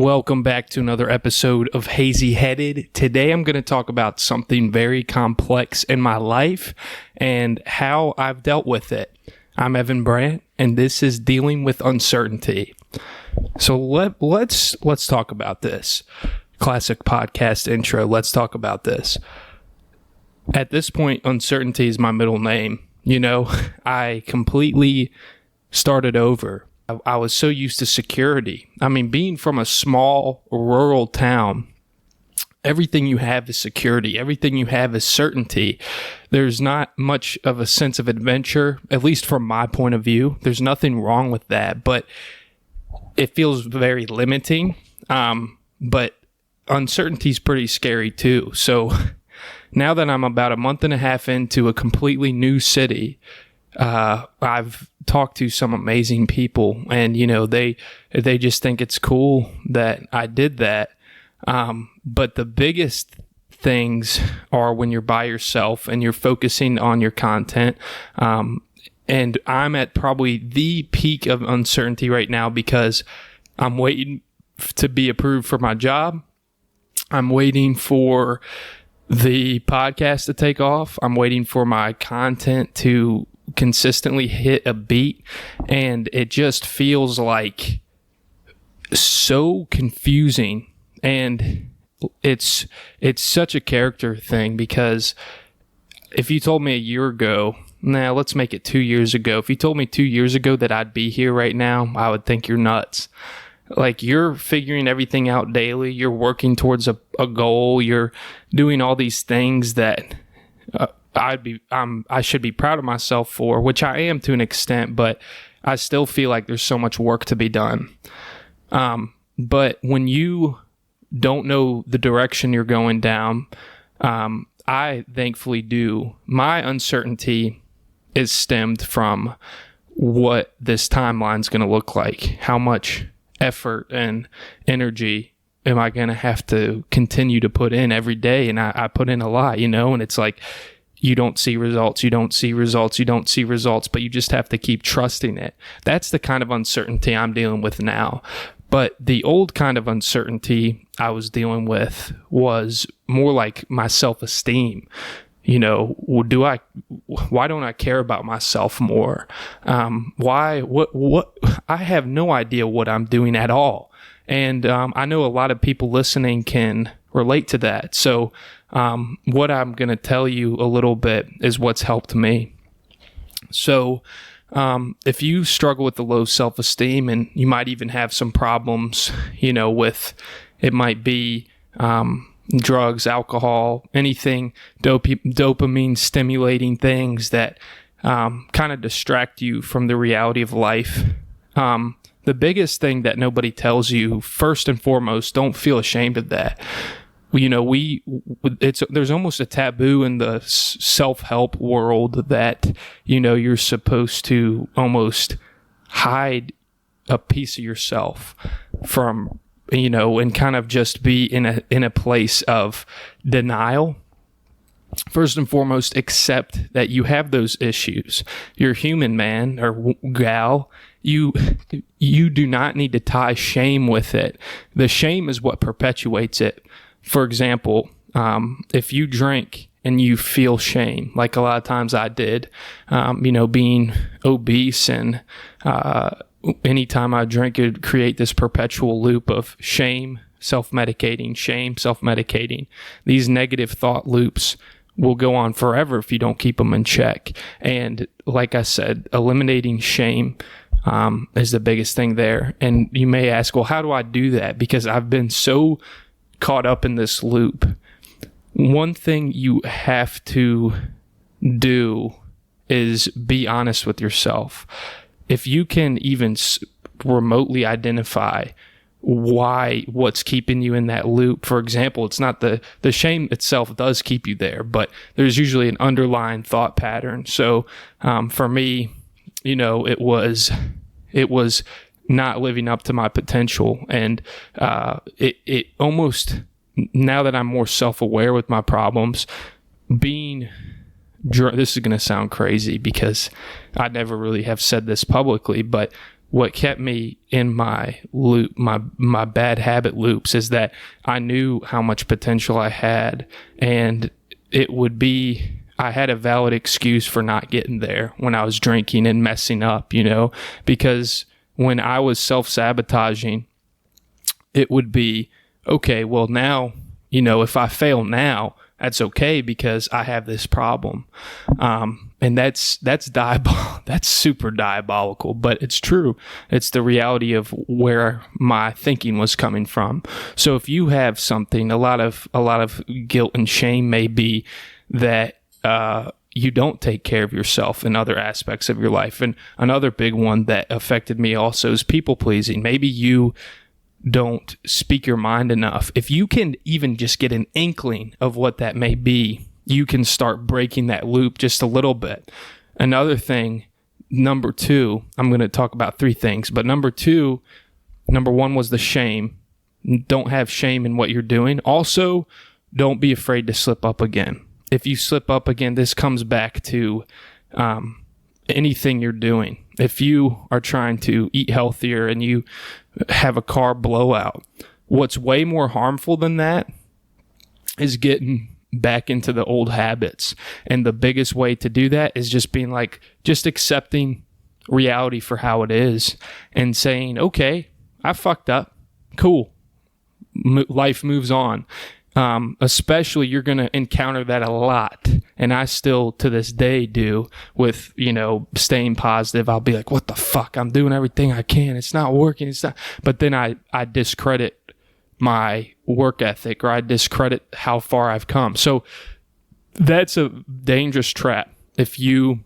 Welcome back to another episode of Hazy Headed. Today I'm going to talk about something very complex in my life and how I've dealt with it. I'm Evan Brandt, and this is Dealing with Uncertainty. So let's talk about this. Classic podcast intro. Let's talk about this. At this point, uncertainty is my middle name. You know, I completely started over. I was so used to security. I mean, being from a small rural town, everything you have is security. Everything you have is certainty. There's not much of a sense of adventure, at least from my point of view. There's nothing wrong with that, but it feels very limiting. But uncertainty is pretty scary too. So now that I'm about a month and a half into a completely new city, I've talked to some amazing people, and you know, they just think it's cool that I did that. But the biggest things are when you're by yourself and you're focusing on your content. And I'm at probably the peak of uncertainty right now because I'm waiting to be approved for my job. I'm waiting for the podcast to take off. I'm waiting for my content to consistently hit a beat, and it just feels like so confusing. And it's such a character thing, because if you told me a year ago, let's make it 2 years ago, if you told me 2 years ago that I'd be here right now, I would think you're nuts. Like, you're figuring everything out daily, you're working towards a goal, you're doing all these things that I should be proud of myself for, which I am to an extent, but I still feel like there's so much work to be done. But when you don't know the direction you're going down, I thankfully do. My uncertainty is stemmed from what this timeline's going to look like. How much effort and energy am I going to have to continue to put in every day? And I put in a lot, you know, and it's like, you don't see results, but you just have to keep trusting it. That's the kind of uncertainty I'm dealing with now. But the old kind of uncertainty I was dealing with was more like my self-esteem. You know, why don't I care about myself more? What I have no idea what I'm doing at all. And I know a lot of people listening can relate to that. So what I'm going to tell you a little bit is what's helped me. So if you struggle with the low self-esteem, and you might even have some problems, you know, with, it might be drugs, alcohol, anything, dopamine stimulating things that kind of distract you from the reality of life. The biggest thing that nobody tells you, first and foremost, don't feel ashamed of that. You know, there's almost a taboo in the self-help world that, you know, you're supposed to almost hide a piece of yourself from, you know, and kind of just be in a place of denial. First and foremost, accept that you have those issues. You're human, man or gal. You do not need to tie shame with it. The shame is what perpetuates it. For example, if you drink and you feel shame, like a lot of times I did, you know, being obese, and anytime I drink, it would create this perpetual loop of shame, self-medicating. These negative thought loops will go on forever if you don't keep them in check. And like I said, eliminating shame is the biggest thing there. And you may ask, well, how do I do that? Because I've been so caught up in this loop. One thing you have to do is be honest with yourself. If you can even remotely identify what's keeping you in that loop. For example, it's not the shame itself does keep you there, but there's usually an underlying thought pattern. So for me, you know, it was not living up to my potential. And it almost, now that I'm more self-aware with my problems, being this is going to sound crazy because I never really have said this publicly, but what kept me in my loop, my bad habit loops, is that I knew how much potential I had, and I had a valid excuse for not getting there when I was drinking and messing up, because when I was self-sabotaging, it would be, okay, well now, if I fail now, that's okay because I have this problem. And that's that's super diabolical, but it's true. It's the reality of where my thinking was coming from. So if you have something, a lot of guilt and shame may be that you don't take care of yourself in other aspects of your life. And another big one that affected me also is people pleasing. Maybe you don't speak your mind enough. If you can even just get an inkling of what that may be, you can start breaking that loop just a little bit. Another thing, number 2, I'm going to talk about 3 things, but number 1 was the shame. Don't have shame in what you're doing. Also, don't be afraid to slip up again. If you slip up again, this comes back to anything you're doing. If you are trying to eat healthier and you have a carb blowout, what's way more harmful than that is getting back into the old habits. And the biggest way to do that is just accepting reality for how it is and saying, okay, I fucked up. Cool. Life moves on. Especially you're going to encounter that a lot. And I still to this day do with, staying positive. I'll be like, what the fuck? I'm doing everything I can. It's not working. It's not. But then I discredit my work ethic, or I discredit how far I've come. So that's a dangerous trap if you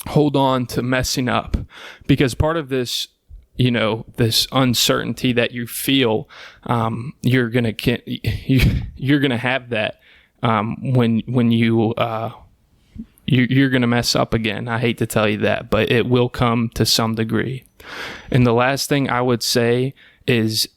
hold on to messing up, because part of this, this uncertainty that you feel, you're gonna have that when you're gonna mess up again. I hate to tell you that, but it will come to some degree. And the last thing I would say is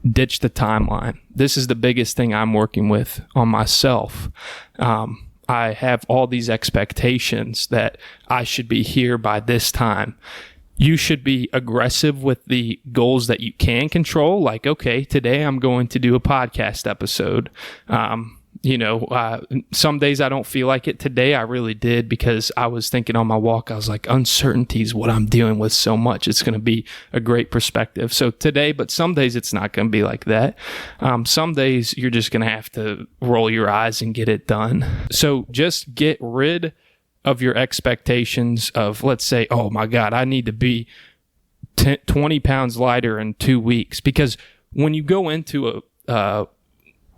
ditch the timeline. This is the biggest thing I'm working with on myself. I have all these expectations that I should be here by this time. You should be aggressive with the goals that you can control. Like, okay, today I'm going to do a podcast episode. Some days I don't feel like it. Today I really did, because I was thinking on my walk, I was like, uncertainty is what I'm dealing with so much. It's going to be a great perspective. So today, but some days it's not going to be like that. Some days you're just going to have to roll your eyes and get it done. So just get rid of your expectations of, let's say, oh my God, I need to be 20 pounds lighter in 2 weeks. Because when you go into an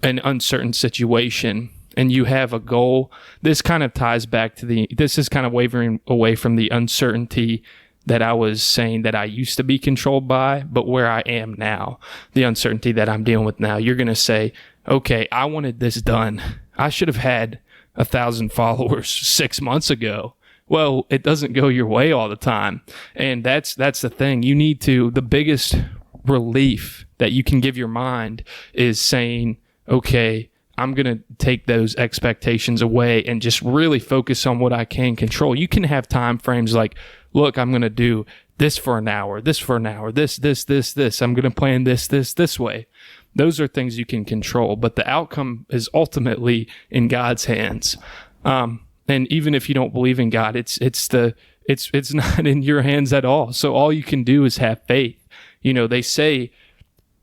uncertain situation and you have a goal, this kind of ties back to this is kind of wavering away from the uncertainty that I was saying that I used to be controlled by, but where I am now, the uncertainty that I'm dealing with now. You're going to say, okay, I wanted this done. I should have had 1,000 followers 6 months ago. Well, it doesn't go your way all the time. And that's the thing. The biggest relief that you can give your mind is saying, okay, I'm going to take those expectations away and just really focus on what I can control. You can have time frames like, look, I'm going to do this for an hour, this for an hour, this. I'm going to plan this way. Those are things you can control, but the outcome is ultimately in God's hands. And even if you don't believe in God, it's not in your hands at all. So all you can do is have faith. They say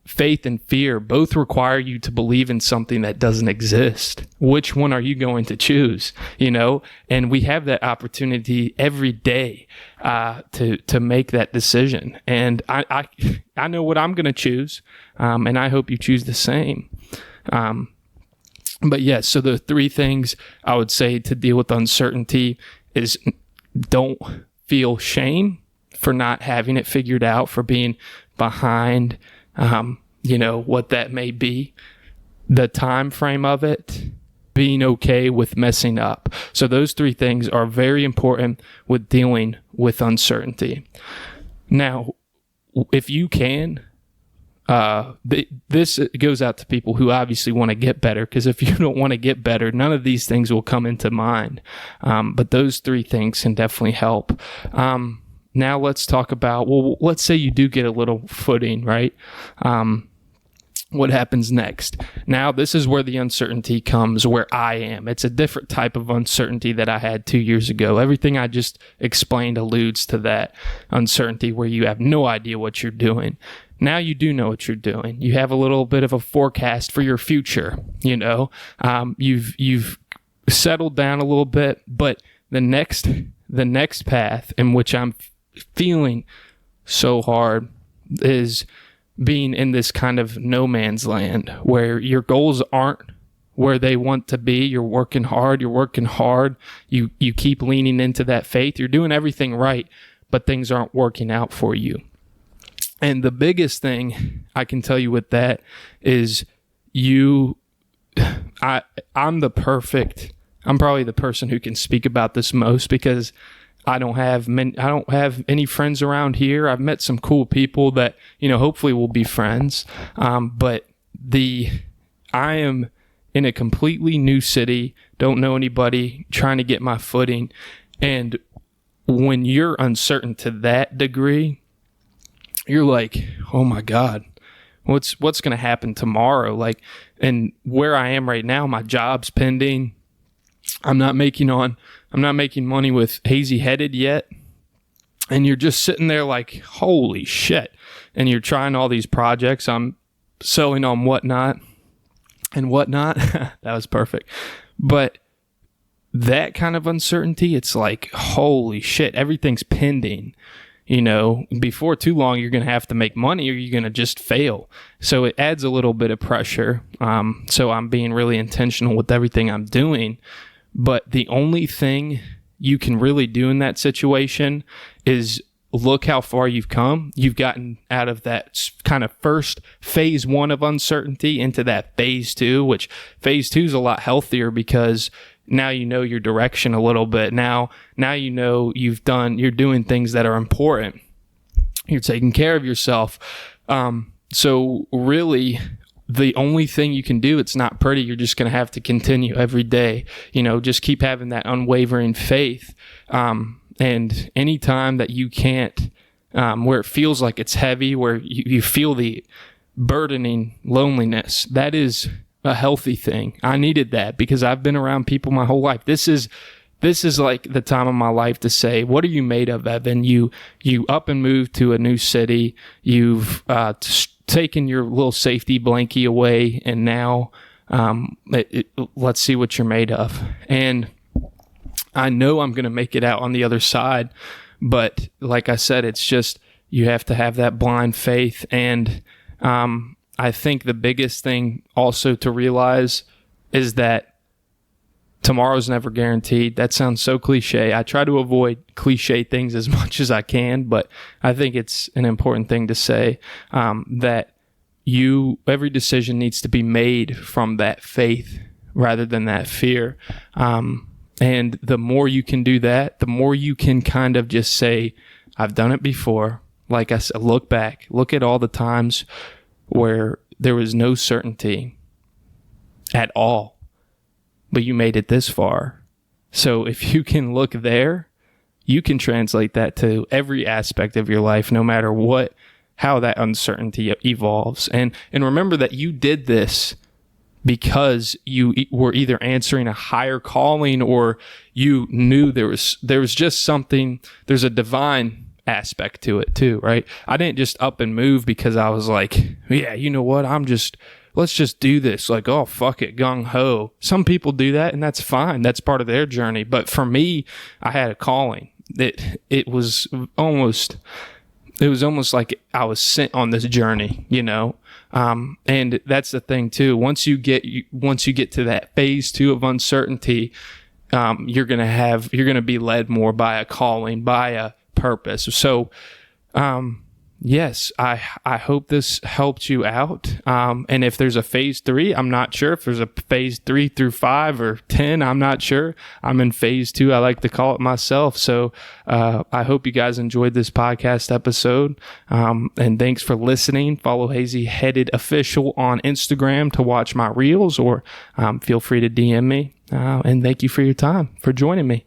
faith and fear both require you to believe in something that doesn't exist. Which one are you going to choose? And we have that opportunity every day to make that decision. And I know what I'm going to choose, and I hope you choose the same. But yes, so the 3 things I would say to deal with uncertainty is don't feel shame for not having it figured out, for being behind, what that may be, the time frame of it, being okay with messing up. So those 3 things are very important with dealing with uncertainty. Now, if you can, this goes out to people who obviously want to get better, because if you don't want to get better, none of these things will come into mind. But those 3 things can definitely help. Now let's talk about, well, let's say you do get a little footing, right? What happens next? Now, this is where the uncertainty comes, where I am. It's a different type of uncertainty that I had 2 years ago. Everything I just explained alludes to that uncertainty where you have no idea what you're doing. Now you do know what you're doing. You have a little bit of a forecast for your future. You've settled down a little bit, but the next path in which I'm feeling so hard is being in this kind of no man's land where your goals aren't where they want to be. You're working hard. You keep leaning into that faith. You're doing everything right, but things aren't working out for you. And the biggest thing I can tell you with that is I'm probably the person who can speak about this most because I don't have any friends around here. I've met some cool people that, hopefully we'll be friends. But I am in a completely new city, don't know anybody, trying to get my footing. And when you're uncertain to that degree, you're like, oh my God, what's going to happen tomorrow? Like, and where I am right now, my job's pending. I'm not making money with Hazy Headed yet. And you're just sitting there like, holy shit. And you're trying all these projects. I'm selling on whatnot. That was perfect. But that kind of uncertainty, it's like, holy shit, everything's pending. Before too long, you're going to have to make money or you're going to just fail. So it adds a little bit of pressure. So I'm being really intentional with everything I'm doing. But the only thing you can really do in that situation is look how far you've come. You've gotten out of that kind of first phase 1 of uncertainty into that phase 2, which phase 2 is a lot healthier because now you know your direction a little bit. Now you know you're doing things that are important. You're taking care of yourself. So really, the only thing you can do, it's not pretty. You're just going to have to continue every day. Just keep having that unwavering faith. And anytime that you can't, where it feels like it's heavy, where you feel the burdening loneliness, that is a healthy thing. I needed that because I've been around people my whole life. This is like the time of my life to say, what are you made of, Evan? You up and moved to a new city. You've taken your little safety blankie away, and now let's see what you're made of. And I know I'm going to make it out on the other side, but like I said, it's just you have to have that blind faith. And I think the biggest thing also to realize is that tomorrow's never guaranteed. That sounds so cliche. I try to avoid cliche things as much as I can, but I think it's an important thing to say, that every decision needs to be made from that faith rather than that fear. And the more you can do that, the more you can kind of just say, I've done it before. Like I said, look back, look at all the times where there was no certainty at all, but you made it this far. So if you can look there, you can translate that to every aspect of your life, no matter how that uncertainty evolves. And remember that you did this because you were either answering a higher calling or you knew there was just something, there's a divine aspect to it too, right? I didn't just up and move because I was like, yeah, you know what? Let's just do this. Like, oh, fuck it, gung ho. Some people do that and that's fine. That's part of their journey. But for me, I had a calling. It was almost like I was sent on this journey, and that's the thing too. Once you get to that phase 2 of uncertainty, you're going to be led more by a calling, by a purpose. So, yes, I hope this helped you out. And if there's a phase 3, I'm not sure if there's a phase 3 through 5 or 10. I'm not sure. I'm in phase 2. I like to call it myself. So, I hope you guys enjoyed this podcast episode. And thanks for listening. Follow Hazy Headed Official on Instagram to watch my reels, or, feel free to DM me. And thank you for your time, for joining me.